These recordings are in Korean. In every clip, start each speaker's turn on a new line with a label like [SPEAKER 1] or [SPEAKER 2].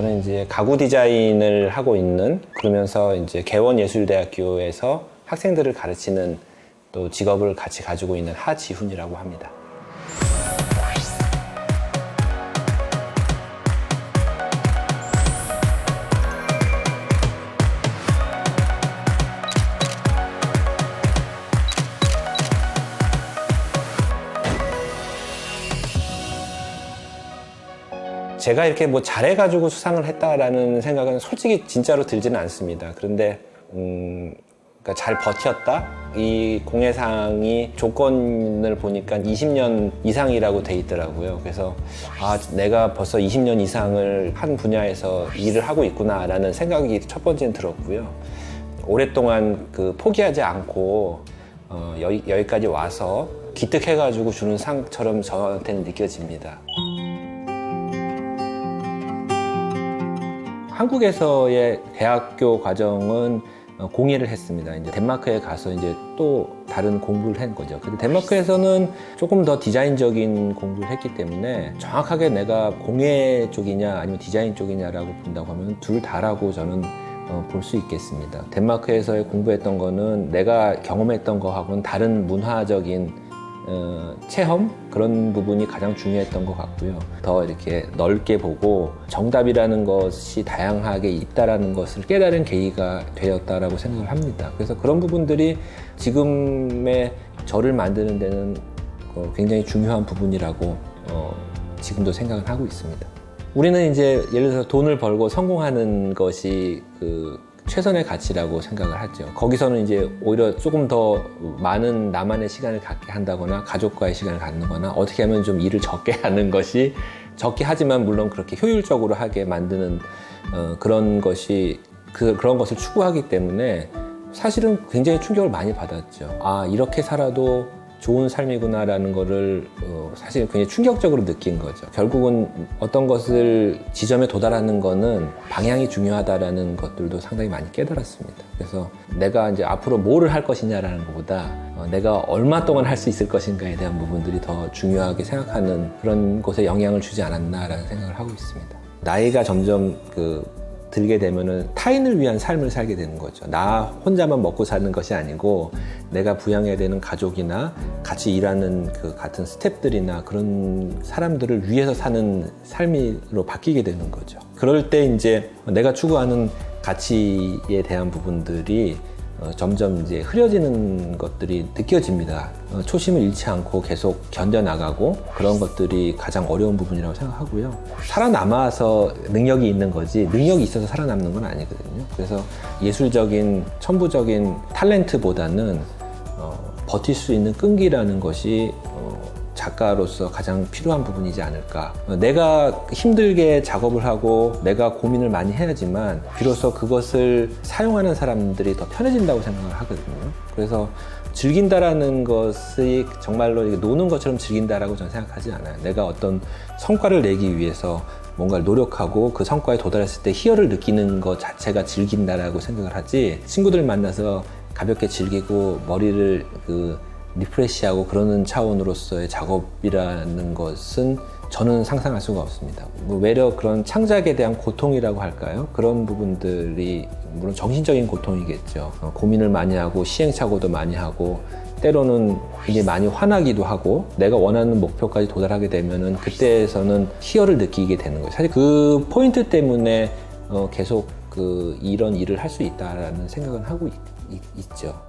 [SPEAKER 1] 저는 이제 가구 디자인을 하고 있는, 그러면서 이제 개원예술대학교에서 학생들을 가르치는 또 직업을 같이 가지고 있는 하지훈이라고 합니다. 제가 이렇게 뭐 잘해가지고 수상을 했다라는 생각은 솔직히 진짜로 들지는 않습니다. 그런데 그러니까 잘 버텼다? 이 공예상이 조건을 보니까 20년 이상이라고 돼 있더라고요. 그래서 내가 벌써 20년 이상을 한 분야에서 일을 하고 있구나라는 생각이 첫 번째는 들었고요. 오랫동안 포기하지 않고 여기까지 와서 기특해가지고 주는 상처럼 저한테는 느껴집니다. 한국에서의 대학교 과정은 공예를 했습니다. 이제 덴마크에 가서 이제 또 다른 공부를 한 거죠. 근데 덴마크에서는 조금 더 디자인적인 공부를 했기 때문에 정확하게 내가 공예 쪽이냐 아니면 디자인 쪽이냐라고 본다고 하면 둘 다라고 저는 볼 수 있겠습니다. 덴마크에서 공부했던 거는 내가 경험했던 거하고는 다른 문화적인 체험? 그런 부분이 가장 중요했던 것 같고요. 더 이렇게 넓게 보고 정답이라는 것이 다양하게 있다라는 것을 깨달은 계기가 되었다라고 생각을 합니다. 그래서 그런 부분들이 지금의 저를 만드는 데는 굉장히 중요한 부분이라고 지금도 생각을 하고 있습니다. 우리는 이제 예를 들어서 돈을 벌고 성공하는 것이 최선의 가치라고 생각을 하죠. 거기서는 이제 오히려 조금 더 많은 나만의 시간을 갖게 한다거나 가족과의 시간을 갖는거나 어떻게 하면 좀 일을 적게 하는 것이, 적게 하지만 물론 그렇게 효율적으로 하게 만드는 그런 것이 그런 것을 추구하기 때문에 사실은 굉장히 충격을 많이 받았죠. 이렇게 살아도 좋은 삶이구나라는 거를 사실 굉장히 충격적으로 느낀 거죠. 결국은 어떤 것을 지점에 도달하는 거는 방향이 중요하다라는 것들도 상당히 많이 깨달았습니다. 그래서 내가 이제 앞으로 뭐를 할 것이냐라는 것보다 내가 얼마 동안 할 수 있을 것인가에 대한 부분들이 더 중요하게 생각하는 그런 곳에 영향을 주지 않았나라는 생각을 하고 있습니다. 나이가 점점 들게 되면은 타인을 위한 삶을 살게 되는 거죠. 나 혼자만 먹고 사는 것이 아니고 내가 부양해야 되는 가족이나 같이 일하는 같은 스태프들이나 그런 사람들을 위해서 사는 삶으로 바뀌게 되는 거죠. 그럴 때 이제 내가 추구하는 가치에 대한 부분들이 점점 이제 흐려지는 것들이 느껴집니다. 초심을 잃지 않고 계속 견뎌나가고 그런 것들이 가장 어려운 부분이라고 생각하고요. 살아남아서 능력이 있는 거지 능력이 있어서 살아남는 건 아니거든요. 그래서 예술적인 천부적인 탤런트보다는 버틸 수 있는 끈기라는 것이 작가로서 가장 필요한 부분이지 않을까. 내가 힘들게 작업을 하고 내가 고민을 많이 해야지만 비로소 그것을 사용하는 사람들이 더 편해진다고 생각을 하거든요. 그래서 즐긴다라는 것이 정말로 노는 것처럼 즐긴다라고 저는 생각하지 않아요. 내가 어떤 성과를 내기 위해서 뭔가를 노력하고 그 성과에 도달했을 때 희열을 느끼는 것 자체가 즐긴다라고 생각을 하지, 친구들 만나서 가볍게 즐기고 머리를 리프레시하고 그러는 차원으로서의 작업이라는 것은 저는 상상할 수가 없습니다. 외려 그런 창작에 대한 고통이라고 할까요? 그런 부분들이 물론 정신적인 고통이겠죠. 고민을 많이 하고 시행착오도 많이 하고 때로는 굉장히 많이 화나기도 하고 내가 원하는 목표까지 도달하게 되면은 그때에서는 희열을 느끼게 되는 거예요. 사실 그 포인트 때문에 계속 이런 일을 할 수 있다라는 생각은 하고 있죠.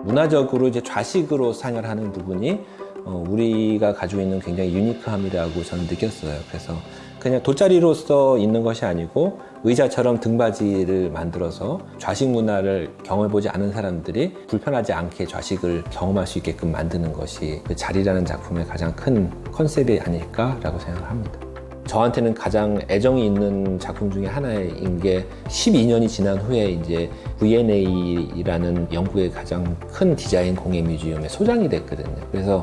[SPEAKER 1] 문화적으로 이제 좌식으로 생활하는 부분이 우리가 가지고 있는 굉장히 유니크함이라고 저는 느꼈어요. 그래서 그냥 돗자리로서 있는 것이 아니고 의자처럼 등받이를 만들어서 좌식 문화를 경험해보지 않은 사람들이 불편하지 않게 좌식을 경험할 수 있게끔 만드는 것이 그 자리라는 작품의 가장 큰 컨셉이 아닐까라고 생각을 합니다. 저한테는 가장 애정이 있는 작품 중에 하나인 게 12년이 지난 후에 이제 V&A라는 영국의 가장 큰 디자인 공예 뮤지엄의 소장이 됐거든요. 그래서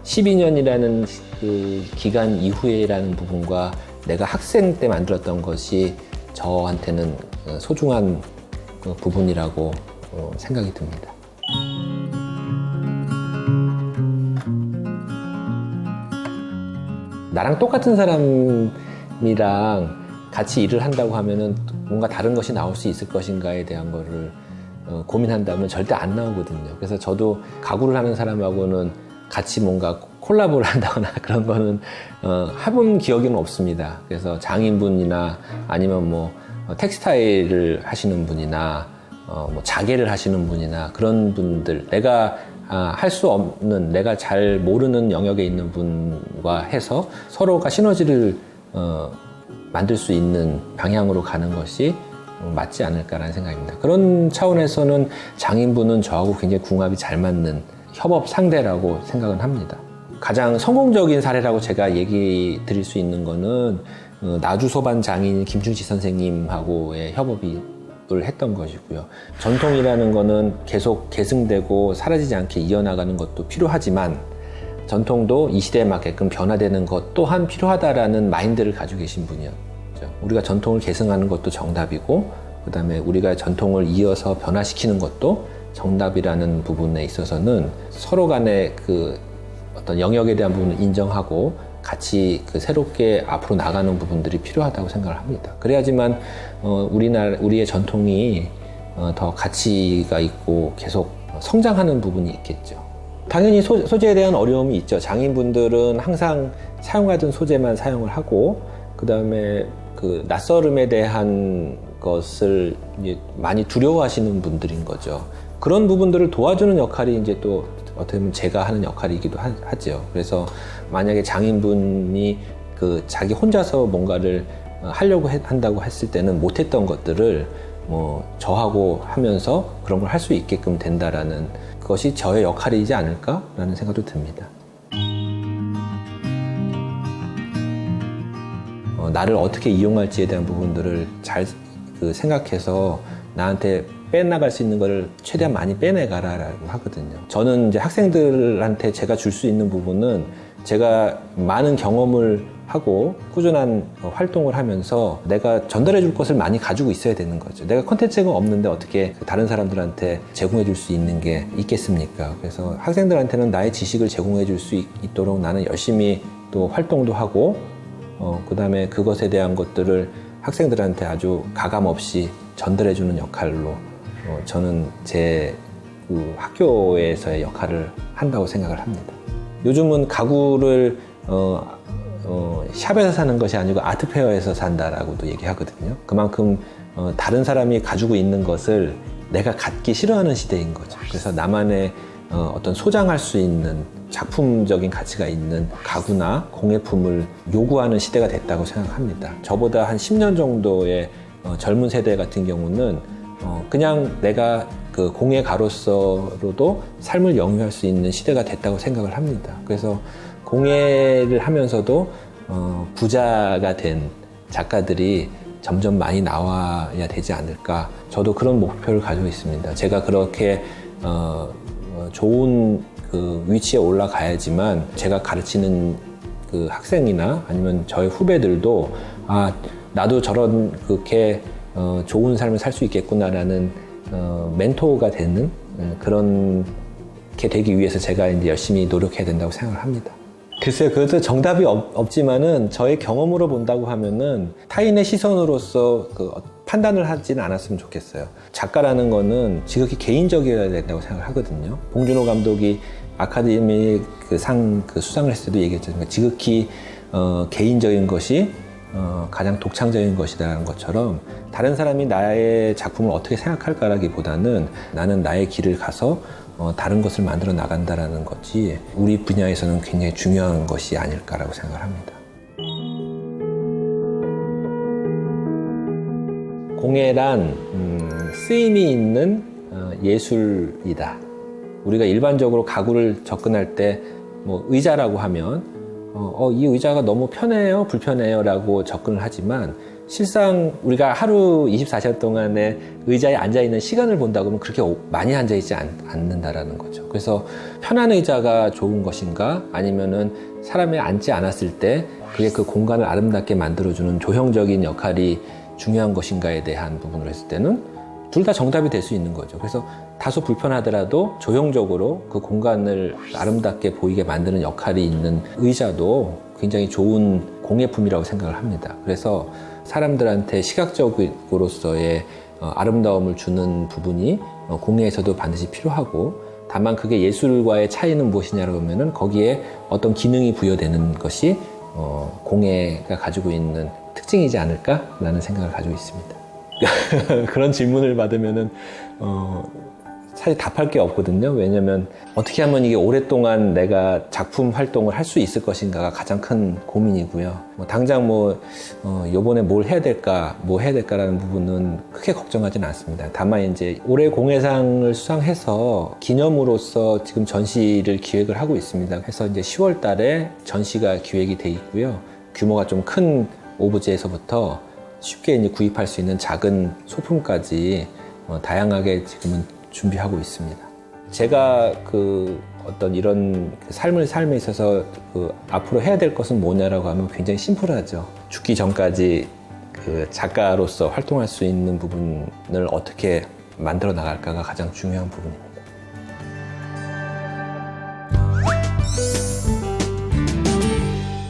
[SPEAKER 1] 12년이라는 그 기간 이후에라는 부분과 내가 학생 때 만들었던 것이 저한테는 소중한 부분이라고 생각이 듭니다. 나랑 똑같은 사람이랑 같이 일을 한다고 하면은 뭔가 다른 것이 나올 수 있을 것인가에 대한 거를 고민한다면 절대 안 나오거든요. 그래서 저도 가구를 하는 사람하고는 같이 뭔가 콜라보를 한다거나 그런 거는 해본 기억은 없습니다. 그래서 장인분이나 아니면 뭐 텍스타일을 하시는 분이나 뭐 자개를 하시는 분이나 그런 분들, 내가 할 수 없는, 내가 잘 모르는 영역에 있는 분과 해서 서로가 시너지를 만들 수 있는 방향으로 가는 것이 맞지 않을까라는 생각입니다. 그런 차원에서는 장인분은 저하고 굉장히 궁합이 잘 맞는 협업 상대라고 생각은 합니다. 가장 성공적인 사례라고 제가 얘기 드릴 수 있는 거는 나주소반 장인 김춘식 선생님하고의 협업을 했던 것이고요. 전통이라는 거는 계속 계승되고 사라지지 않게 이어나가는 것도 필요하지만 전통도 이 시대에 맞게끔 변화되는 것 또한 필요하다라는 마인드를 가지고 계신 분이었죠. 우리가 전통을 계승하는 것도 정답이고, 그 다음에 우리가 전통을 이어서 변화시키는 것도 정답이라는 부분에 있어서는 서로 간의 그 어떤 영역에 대한 부분을 인정하고 같이 그 새롭게 앞으로 나가는 부분들이 필요하다고 생각을 합니다. 그래야지만 우리의 전통이 더 가치가 있고 계속 성장하는 부분이 있겠죠. 당연히 소재에 대한 어려움이 있죠. 장인분들은 항상 사용하던 소재만 사용을 하고, 그 다음에 그 낯설음에 대한 것을 이제 많이 두려워하시는 분들인 거죠. 그런 부분들을 도와주는 역할이 이제 또 어떻게 보면 제가 하는 역할이기도 하죠. 그래서 만약에 장인분이 그 자기 혼자서 뭔가를 하려고 한다고 했을 때는 못했던 것들을 뭐 저하고 하면서 그런 걸 할 수 있게끔 된다라는 그것이 저의 역할이지 않을까라는 생각도 듭니다. 나를 어떻게 이용할지에 대한 부분들을 잘 생각해서 나한테 빼나갈 수 있는 거를 최대한 많이 빼내가라라고 하거든요. 저는 이제 학생들한테 제가 줄 수 있는 부분은 제가 많은 경험을 하고 꾸준한 활동을 하면서 내가 전달해 줄 것을 많이 가지고 있어야 되는 거죠. 내가 컨텐츠가 없는데 어떻게 다른 사람들한테 제공해 줄 수 있는 게 있겠습니까? 그래서 학생들한테는 나의 지식을 제공해 줄 수 있도록 나는 열심히 또 활동도 하고 그 다음에 그것에 대한 것들을 학생들한테 아주 가감 없이 전달해 주는 역할로 저는 제 그 학교에서의 역할을 한다고 생각을 합니다. 요즘은 가구를 샵에서 사는 것이 아니고 아트페어에서 산다라고도 얘기하거든요. 그만큼 다른 사람이 가지고 있는 것을 내가 갖기 싫어하는 시대인 거죠. 그래서 나만의 어떤 소장할 수 있는 작품적인 가치가 있는 가구나 공예품을 요구하는 시대가 됐다고 생각합니다. 저보다 한 10년 정도의 젊은 세대 같은 경우는 그냥 내가 그 공예가로서로도 삶을 영위할 수 있는 시대가 됐다고 생각을 합니다. 그래서 공예를 하면서도 부자가 된 작가들이 점점 많이 나와야 되지 않을까. 저도 그런 목표를 가지고 있습니다. 제가 그렇게 좋은 그 위치에 올라가야지만 제가 가르치는 그 학생이나 아니면 저의 후배들도 나도 저런 그렇게 좋은 삶을 살 수 있겠구나라는 멘토가 되는 그런 게 되기 위해서 제가 이제 열심히 노력해야 된다고 생각을 합니다. 글쎄요, 그것도 정답이 없지만은 저의 경험으로 본다고 하면은 타인의 시선으로서 그 판단을 하지는 않았으면 좋겠어요. 작가라는 거는 지극히 개인적이어야 된다고 생각을 하거든요. 봉준호 감독이 아카데미 상 수상을 했을 때도 얘기했잖아요. 지극히 개인적인 것이 가장 독창적인 것이라는 것처럼 다른 사람이 나의 작품을 어떻게 생각할까라기보다는 나는 나의 길을 가서 다른 것을 만들어 나간다라는 것이 우리 분야에서는 굉장히 중요한 것이 아닐까라고 생각을 합니다. 공예란 쓰임이 있는 예술이다. 우리가 일반적으로 가구를 접근할 때 뭐 의자라고 하면 이 의자가 너무 편해요, 불편해요 라고 접근을 하지만 실상 우리가 하루 24시간 동안에 의자에 앉아있는 시간을 본다 그러면 그렇게 많이 앉아있지 않는다라는 거죠. 그래서 편한 의자가 좋은 것인가 아니면은 사람이 앉지 않았을 때 그게 그 공간을 아름답게 만들어주는 조형적인 역할이 중요한 것인가에 대한 부분을 했을 때는 둘 다 정답이 될 수 있는 거죠. 그래서 다소 불편하더라도 조형적으로 그 공간을 아름답게 보이게 만드는 역할이 있는 의자도 굉장히 좋은 공예품이라고 생각을 합니다. 그래서 사람들한테 시각적으로서의 아름다움을 주는 부분이 공예에서도 반드시 필요하고, 다만 그게 예술과의 차이는 무엇이냐고 하면은 거기에 어떤 기능이 부여되는 것이 공예가 가지고 있는 특징이지 않을까라는 생각을 가지고 있습니다. 그런 질문을 받으면은 사실 답할 게 없거든요. 왜냐면 어떻게 하면 이게 오랫동안 내가 작품 활동을 할 수 있을 것인가가 가장 큰 고민이고요. 당장 요번에 뭘 해야 될까, 뭐 해야 될까라는 부분은 크게 걱정하지는 않습니다. 다만 이제 올해 공예상을 수상해서 기념으로서 지금 전시를 기획을 하고 있습니다. 그래서 이제 10월 달에 전시가 기획이 돼 있고요. 규모가 좀 큰 오브제에서부터 쉽게 이제 구입할 수 있는 작은 소품까지 다양하게 지금은 준비하고 있습니다. 제가 어떤 이런 삶에 있어서 앞으로 해야 될 것은 뭐냐라고 하면 굉장히 심플하죠. 죽기 전까지 작가로서 활동할 수 있는 부분을 어떻게 만들어 나갈까가 가장 중요한 부분입니다.